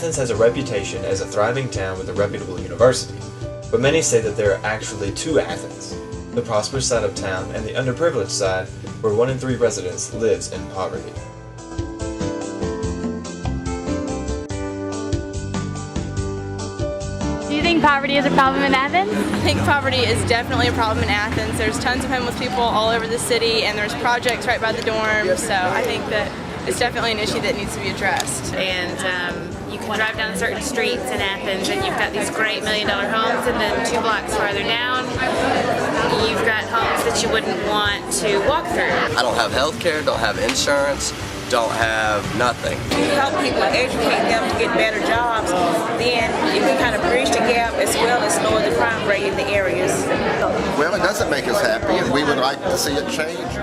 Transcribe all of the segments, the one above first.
Athens has a reputation as a thriving town with a reputable university, but many say that there are actually two Athens: the prosperous side of town and the underprivileged side, where 1 in 3 residents lives in poverty. Do you think poverty is a problem in Athens? I think poverty is definitely a problem in Athens. There's tons of homeless people all over the city, and there's projects right by the dorms, so I think that it's definitely an issue that needs to be addressed. And you can drive down certain streets in Athens and you've got these great $1 million homes, and then 2 blocks farther down you've got homes that you wouldn't want to walk through. I don't have health care, don't have insurance, don't have nothing. We help people, educate them to get better jobs, then you can kind of bridge the gap as well as lower the crime rate in the areas. Well, it doesn't make us happy, and we would like to see it change.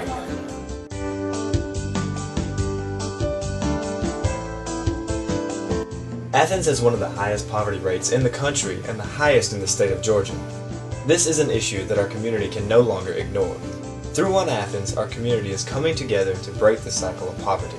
Athens has one of the highest poverty rates in the country and the highest in the state of Georgia. This is an issue that our community can no longer ignore. Through OneAthens, our community is coming together to break the cycle of poverty.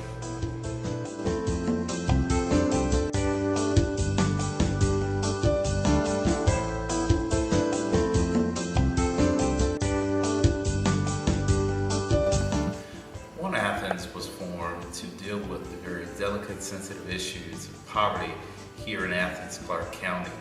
OneAthens was formed to deal with the very delicate, sensitive issues of poverty here in Athens, Clarke County.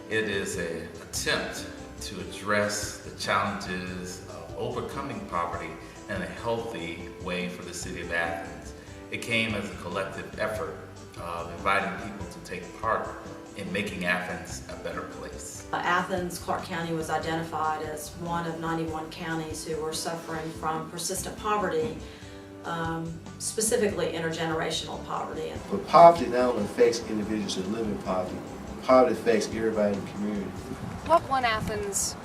It is an attempt to address the challenges of overcoming poverty in a healthy way for the city of Athens. It came as a collective effort of inviting people to take part in making Athens a better place. Athens, Clarke County was identified as one of 91 counties who were suffering from persistent poverty, specifically intergenerational poverty. But poverty not only affects individuals that live in poverty, poverty affects everybody in the community. What OneAthens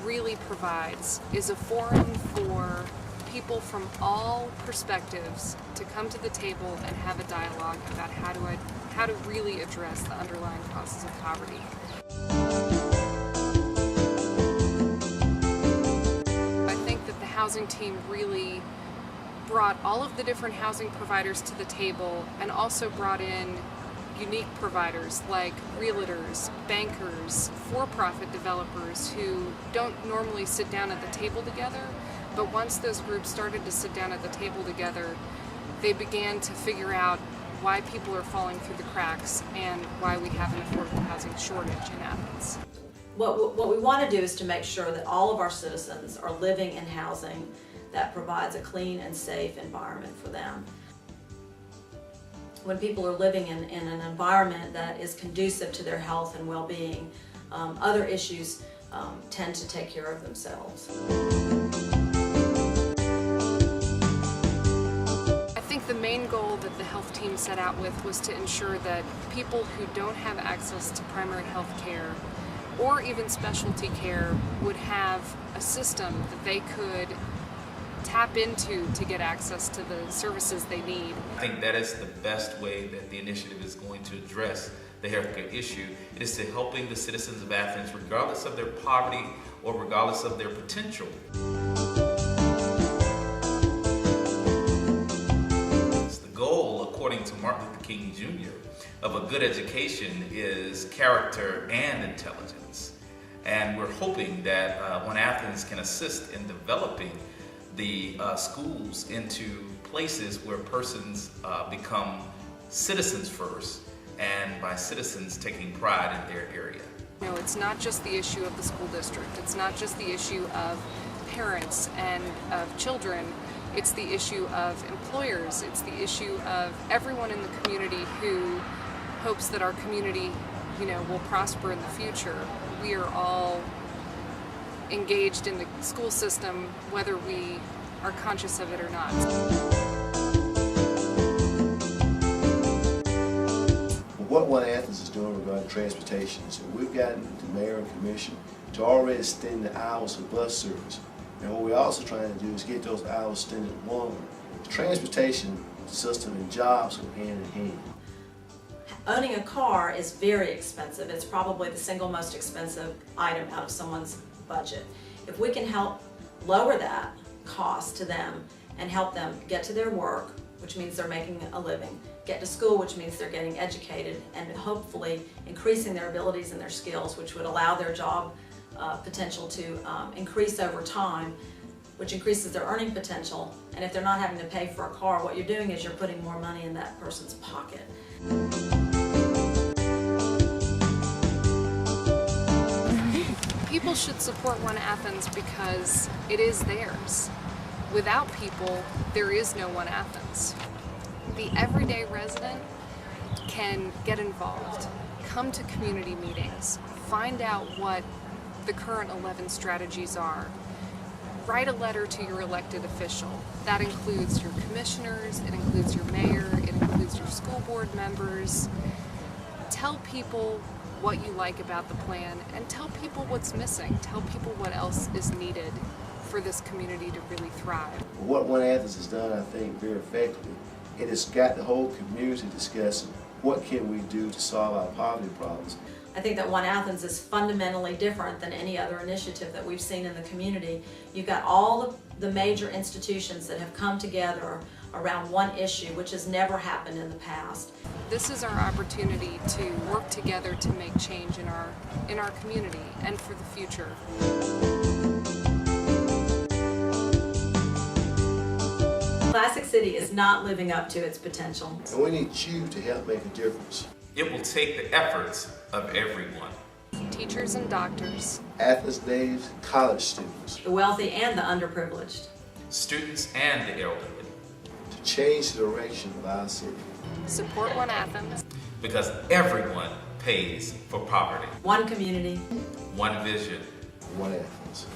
really provides is a forum for people from all perspectives to come to the table and have a dialogue about how to really address the underlying causes of poverty. I think that the housing team really brought all of the different housing providers to the table, and also brought in unique providers like realtors, bankers, for-profit developers who don't normally sit down at the table together, but once those groups started to sit down at the table together, they began to figure out why people are falling through the cracks and why we have an affordable housing shortage in Athens. What we want to do is to make sure that all of our citizens are living in housing that provides a clean and safe environment for them. When people are living in an environment that is conducive to their health and well-being, other issues tend to take care of themselves. I think the main goal that the health team set out with was to ensure that people who don't have access to primary health care or even specialty care would have a system that they could tap into to get access to the services they need. I think that is the best way that the initiative is going to address the healthcare issue. It is to helping the citizens of Athens, regardless of their poverty or regardless of their potential. The goal, according to Martin Luther King Jr., of a good education is character and intelligence. And we're hoping that OneAthens can assist in developing the schools into places where persons become citizens first, and by citizens taking pride in their area. You know, it's not just the issue of the school district, it's not just the issue of parents and of children, it's the issue of employers, it's the issue of everyone in the community who hopes that our community, will prosper in the future. We are all engaged in the school system, whether we are conscious of it or not. What OneAthens is doing regarding transportation, so we've gotten the mayor and commission to already extend the hours of bus service. And what we're also trying to do is get those hours extended longer. The transportation system and jobs go hand in hand. Owning a car is very expensive. It's probably the single most expensive item out of someone's budget. If we can help lower that cost to them and help them get to their work, which means they're making a living, get to school, which means they're getting educated and hopefully increasing their abilities and their skills, which would allow their job potential to increase over time, which increases their earning potential. And if they're not having to pay for a car, what you're doing is you're putting more money in that person's pocket. People should support OneAthens because it is theirs. Without people, there is no OneAthens. The everyday resident can get involved, come to community meetings, find out what the current 11 strategies are. Write a letter to your elected official. That includes your commissioners, it includes your mayor, it includes your school board members. Tell people what you like about the plan and tell people what's missing. Tell people what else is needed for this community to really thrive. What OneAthens has done, I think, very effectively, it has got the whole community discussing what can we do to solve our poverty problems. I think that OneAthens is fundamentally different than any other initiative that we've seen in the community. You've got all the major institutions that have come together around one issue, which has never happened in the past. This is our opportunity to work together to make change in our community and for the future. Classic City is not living up to its potential. And we need you to help make a difference. It will take the efforts of everyone. Teachers and doctors. Athens natives, college students. The wealthy and the underprivileged. Students and the elderly. To change the direction of our city. Support OneAthens. Because everyone pays for poverty. One community. One vision. OneAthens.